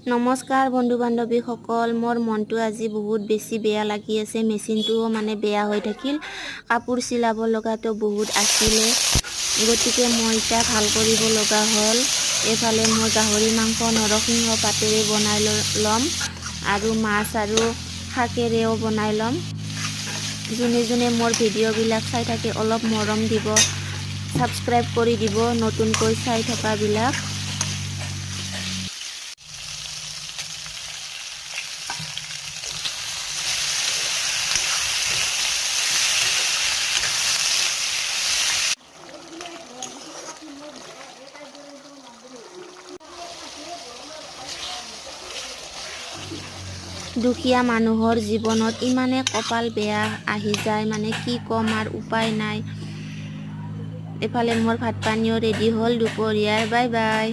নমস্কাৰ বন্ধু বান্ধৱীসকল, মোৰ মনটো আজি বহুত বেছি বেয়া লাগি আছে। মেচিনটোও মানে বেয়া হৈ থাকিল, কাপোৰ চিলাব লগাটো বহুত আছিলে, গতিকে মই এতিয়া ভাল কৰিব লগা হ'ল। এইফালে মই গাহৰি মাংস নৰসিংহ পাতেৰে বনাই ল'ম আৰু মাছ আৰু শাকেৰেও বনাই ল'ম। যোনে যোনে মোৰ ভিডিঅ'বিলাক চাই থাকে অলপ মৰম দিব, ছাবস্ক্ৰাইব কৰি দিব নতুনকৈ চাই থকাবিলাক। দুখীয়া মানুহৰ জীৱনত ইমানে কপাল বেয়া আহি যায়, মানে কি ক'ম আৰু উপায় নাই। এফালে মোৰ ভাত পানীও ৰেডি হ'ল দুপৰীয়াৰ। Bye bye.